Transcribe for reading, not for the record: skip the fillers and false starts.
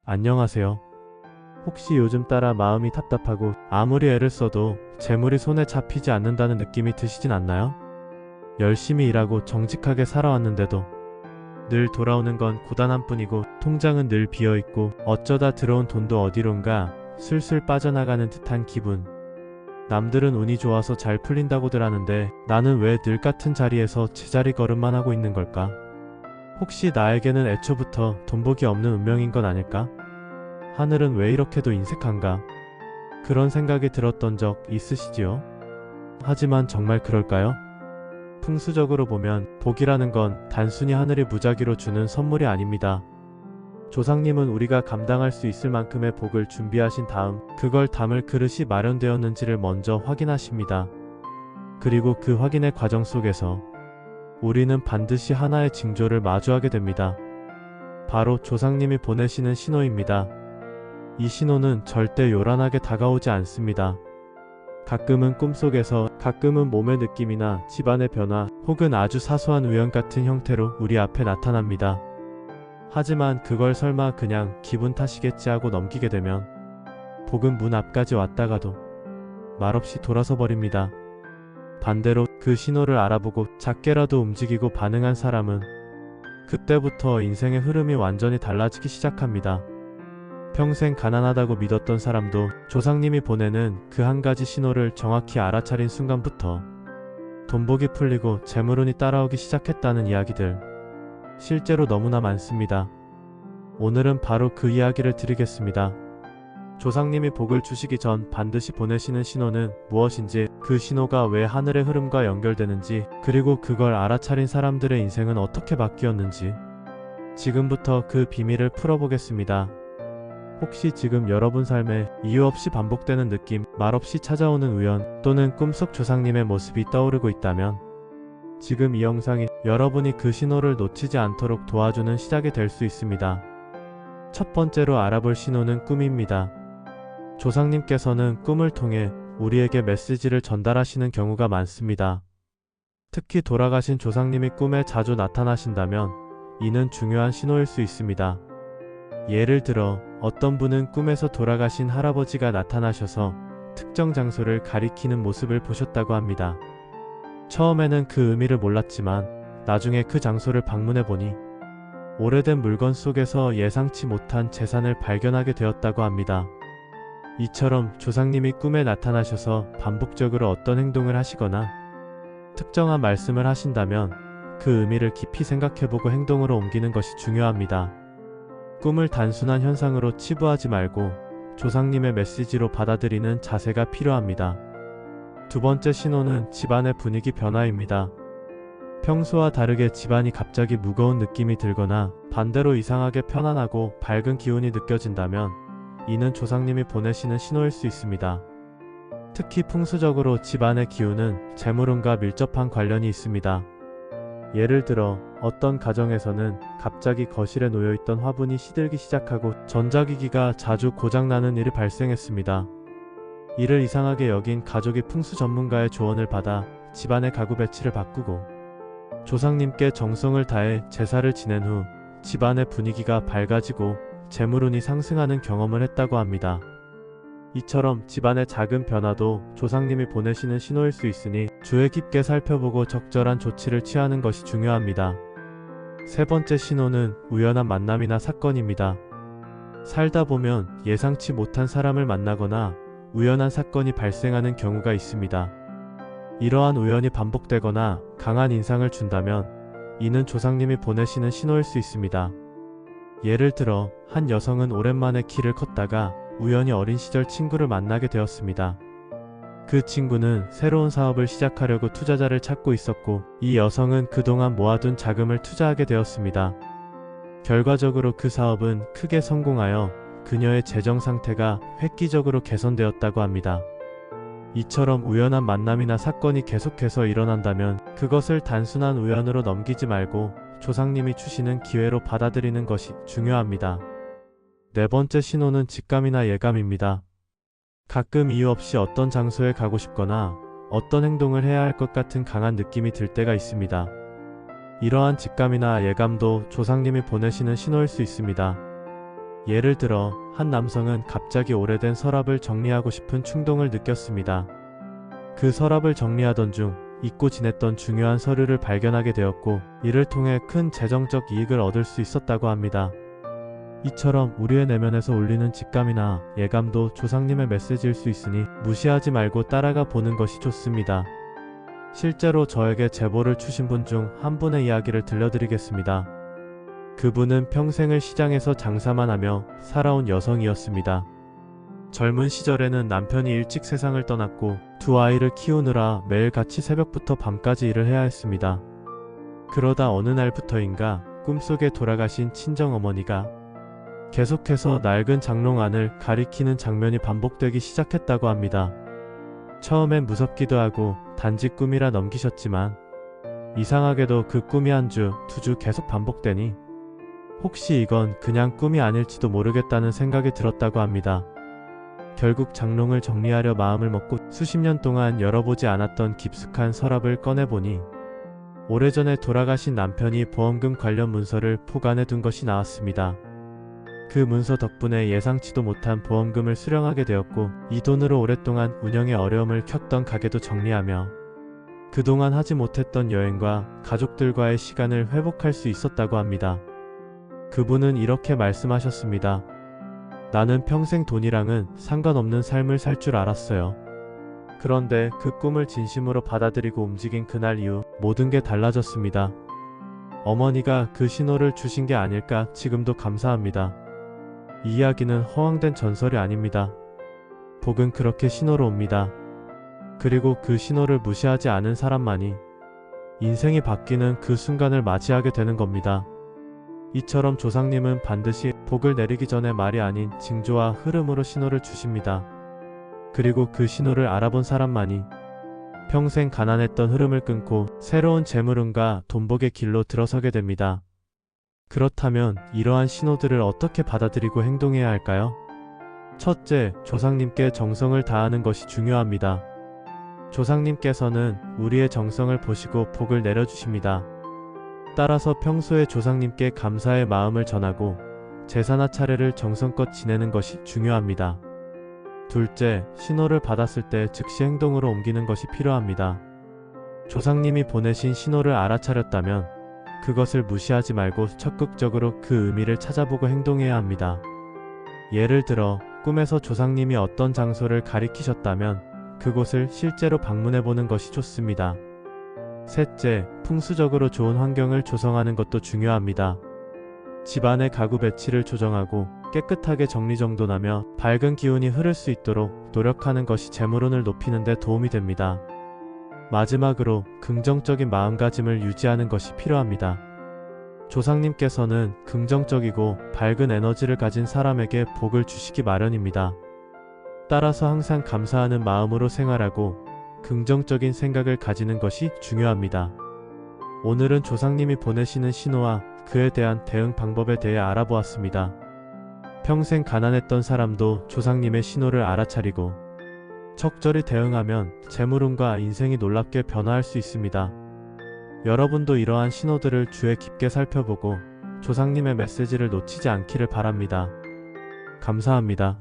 안녕하세요. 혹시 요즘 따라 마음이 답답하고 아무리 애를 써도 재물이 손에 잡히지 않는다는 느낌이 드시진 않나요? 열심히 일하고 정직하게 살아왔는데도 늘 돌아오는 건 고단함 뿐이고 통장은 늘 비어있고 어쩌다 들어온 돈도 어디론가 술술 빠져나가는 듯한 기분. 남들은 운이 좋아서 잘 풀린다고들 하는데 나는 왜 늘 같은 자리에서 제자리 걸음만 하고 있는 걸까? 혹시 나에게는 애초부터 돈복이 없는 운명인 건 아닐까? 하늘은 왜 이렇게도 인색한가? 그런 생각이 들었던 적 있으시지요? 하지만 정말 그럴까요? 풍수적으로 보면 복이라는 건 단순히 하늘이 무작위로 주는 선물이 아닙니다. 조상님은 우리가 감당할 수 있을 만큼의 복을 준비하신 다음 그걸 담을 그릇이 마련되었는지를 먼저 확인하십니다. 그리고 그 확인의 과정 속에서 우리는 반드시 하나의 징조를 마주하게 됩니다. 바로 조상님이 보내시는 신호입니다. 이 신호는 절대 요란하게 다가오지 않습니다. 가끔은 꿈속에서, 가끔은 몸의 느낌이나 집안의 변화, 혹은 아주 사소한 우연 같은 형태로 우리 앞에 나타납니다. 하지만 그걸 설마 그냥 기분 탓이겠지 하고 넘기게 되면 복은 문 앞까지 왔다가도 말없이 돌아서 버립니다. 반대로 그 신호를 알아보고 작게라도 움직이고 반응한 사람은 그때부터 인생의 흐름이 완전히 달라지기 시작합니다. 평생 가난하다고 믿었던 사람도 조상님이 보내는 그 한 가지 신호를 정확히 알아차린 순간부터 돈복이 풀리고 재물운이 따라오기 시작했다는 이야기들, 실제로 너무나 많습니다. 오늘은 바로 그 이야기를 드리겠습니다. 조상님이 복을 주시기 전 반드시 보내시는 신호는 무엇인지, 그 신호가 왜 하늘의 흐름과 연결되는지, 그리고 그걸 알아차린 사람들의 인생은 어떻게 바뀌었는지 지금부터 그 비밀을 풀어보겠습니다. 혹시 지금 여러분 삶에 이유 없이 반복되는 느낌, 말없이 찾아오는 우연, 또는 꿈속 조상님의 모습이 떠오르고 있다면 지금 이 영상이 여러분이 그 신호를 놓치지 않도록 도와주는 시작이 될 수 있습니다. 첫 번째로 알아볼 신호는 꿈입니다. 조상님께서는 꿈을 통해 우리에게 메시지를 전달하시는 경우가 많습니다. 특히 돌아가신 조상님이 꿈에 자주 나타나신다면 이는 중요한 신호일 수 있습니다. 예를 들어 어떤 분은 꿈에서 돌아가신 할아버지가 나타나셔서 특정 장소를 가리키는 모습을 보셨다고 합니다. 처음에는 그 의미를 몰랐지만 나중에 그 장소를 방문해보니 오래된 물건 속에서 예상치 못한 재산을 발견하게 되었다고 합니다. 이처럼 조상님이 꿈에 나타나셔서 반복적으로 어떤 행동을 하시거나 특정한 말씀을 하신다면 그 의미를 깊이 생각해보고 행동으로 옮기는 것이 중요합니다. 꿈을 단순한 현상으로 치부하지 말고 조상님의 메시지로 받아들이는 자세가 필요합니다. 두 번째 신호는 집안의 분위기 변화입니다. 평소와 다르게 집안이 갑자기 무거운 느낌이 들거나 반대로 이상하게 편안하고 밝은 기운이 느껴진다면 이는 조상님이 보내시는 신호일 수 있습니다. 특히 풍수적으로 집안의 기운은 재물운과 밀접한 관련이 있습니다. 예를 들어 어떤 가정에서는 갑자기 거실에 놓여있던 화분이 시들기 시작하고 전자기기가 자주 고장나는 일이 발생했습니다. 이를 이상하게 여긴 가족이 풍수 전문가의 조언을 받아 집안의 가구 배치를 바꾸고 조상님께 정성을 다해 제사를 지낸 후 집안의 분위기가 밝아지고 재물운이 상승하는 경험을 했다고 합니다. 이처럼 집안의 작은 변화도 조상님이 보내시는 신호일 수 있으니 주의 깊게 살펴보고 적절한 조치를 취하는 것이 중요합니다. 세 번째 신호는 우연한 만남이나 사건입니다. 살다 보면 예상치 못한 사람을 만나거나 우연한 사건이 발생하는 경우가 있습니다. 이러한 우연이 반복되거나 강한 인상을 준다면 이는 조상님이 보내시는 신호일 수 있습니다. 예를 들어 한 여성은 오랜만에 키를 컸다가 우연히 어린 시절 친구를 만나게 되었습니다. 그 친구는 새로운 사업을 시작하려고 투자자를 찾고 있었고 이 여성은 그동안 모아둔 자금을 투자하게 되었습니다. 결과적으로 그 사업은 크게 성공하여 그녀의 재정 상태가 획기적으로 개선되었다고 합니다. 이처럼 우연한 만남이나 사건이 계속해서 일어난다면 그것을 단순한 우연으로 넘기지 말고 조상님이 주시는 기회로 받아들이는 것이 중요합니다. 네 번째 신호는 직감이나 예감입니다. 가끔 이유 없이 어떤 장소에 가고 싶거나 어떤 행동을 해야 할 것 같은 강한 느낌이 들 때가 있습니다. 이러한 직감이나 예감도 조상님이 보내시는 신호일 수 있습니다. 예를 들어 한 남성은 갑자기 오래된 서랍을 정리하고 싶은 충동을 느꼈습니다. 그 서랍을 정리하던 중 잊고 지냈던 중요한 서류를 발견하게 되었고, 이를 통해 큰 재정적 이익을 얻을 수 있었다고 합니다. 이처럼 우리의 내면에서 울리는 직감이나 예감도 조상님의 메시지일 수 있으니 무시하지 말고 따라가 보는 것이 좋습니다. 실제로 저에게 제보를 주신 분 중 한 분의 이야기를 들려드리겠습니다. 그분은 평생을 시장에서 장사만 하며 살아온 여성이었습니다. 젊은 시절에는 남편이 일찍 세상을 떠났고 두 아이를 키우느라 매일같이 새벽부터 밤까지 일을 해야 했습니다. 그러다 어느 날부터인가 꿈속에 돌아가신 친정어머니가 계속해서 낡은 장롱 안을 가리키는 장면이 반복되기 시작했다고 합니다. 처음엔 무섭기도 하고 단지 꿈이라 넘기셨지만, 이상하게도 그 꿈이 한 주, 두 주 계속 반복되니 혹시 이건 그냥 꿈이 아닐지도 모르겠다는 생각이 들었다고 합니다. 결국 장롱을 정리하려 마음을 먹고 수십 년 동안 열어보지 않았던 깊숙한 서랍을 꺼내보니 오래전에 돌아가신 남편이 보험금 관련 문서를 포간해 둔 것이 나왔습니다. 그 문서 덕분에 예상치도 못한 보험금을 수령하게 되었고, 이 돈으로 오랫동안 운영에 어려움을 겪던 가게도 정리하며 그동안 하지 못했던 여행과 가족들과의 시간을 회복할 수 있었다고 합니다. 그분은 이렇게 말씀하셨습니다. 나는 평생 돈이랑은 상관없는 삶을 살 줄 알았어요. 그런데 그 꿈을 진심으로 받아들이고 움직인 그날 이후 모든 게 달라졌습니다. 어머니가 그 신호를 주신 게 아닐까 지금도 감사합니다. 이 이야기는 허황된 전설이 아닙니다. 복은 그렇게 신호로 옵니다. 그리고 그 신호를 무시하지 않은 사람만이 인생이 바뀌는 그 순간을 맞이하게 되는 겁니다. 이처럼 조상님은 반드시 복을 내리기 전에 말이 아닌 징조와 흐름으로 신호를 주십니다. 그리고 그 신호를 알아본 사람만이 평생 가난했던 흐름을 끊고 새로운 재물운과 돈복의 길로 들어서게 됩니다. 그렇다면 이러한 신호들을 어떻게 받아들이고 행동해야 할까요? 첫째, 조상님께 정성을 다하는 것이 중요합니다. 조상님께서는 우리의 정성을 보시고 복을 내려주십니다. 따라서 평소에 조상님께 감사의 마음을 전하고 제사나 차례를 정성껏 지내는 것이 중요합니다. 둘째, 신호를 받았을 때 즉시 행동으로 옮기는 것이 필요합니다. 조상님이 보내신 신호를 알아차렸다면 그것을 무시하지 말고 적극적으로 그 의미를 찾아보고 행동해야 합니다. 예를 들어 꿈에서 조상님이 어떤 장소를 가리키셨다면 그곳을 실제로 방문해보는 것이 좋습니다. 셋째, 풍수적으로 좋은 환경을 조성하는 것도 중요합니다. 집안의 가구 배치를 조정하고 깨끗하게 정리정돈하며 밝은 기운이 흐를 수 있도록 노력하는 것이 재물운을 높이는 데 도움이 됩니다. 마지막으로 긍정적인 마음가짐을 유지하는 것이 필요합니다. 조상님께서는 긍정적이고 밝은 에너지를 가진 사람에게 복을 주시기 마련입니다. 따라서 항상 감사하는 마음으로 생활하고 긍정적인 생각을 가지는 것이 중요합니다. 오늘은 조상님이 보내시는 신호와 그에 대한 대응 방법에 대해 알아보았습니다. 평생 가난했던 사람도 조상님의 신호를 알아차리고 적절히 대응하면 재물운과 인생이 놀랍게 변화할 수 있습니다. 여러분도 이러한 신호들을 주의 깊게 살펴보고 조상님의 메시지를 놓치지 않기를 바랍니다. 감사합니다.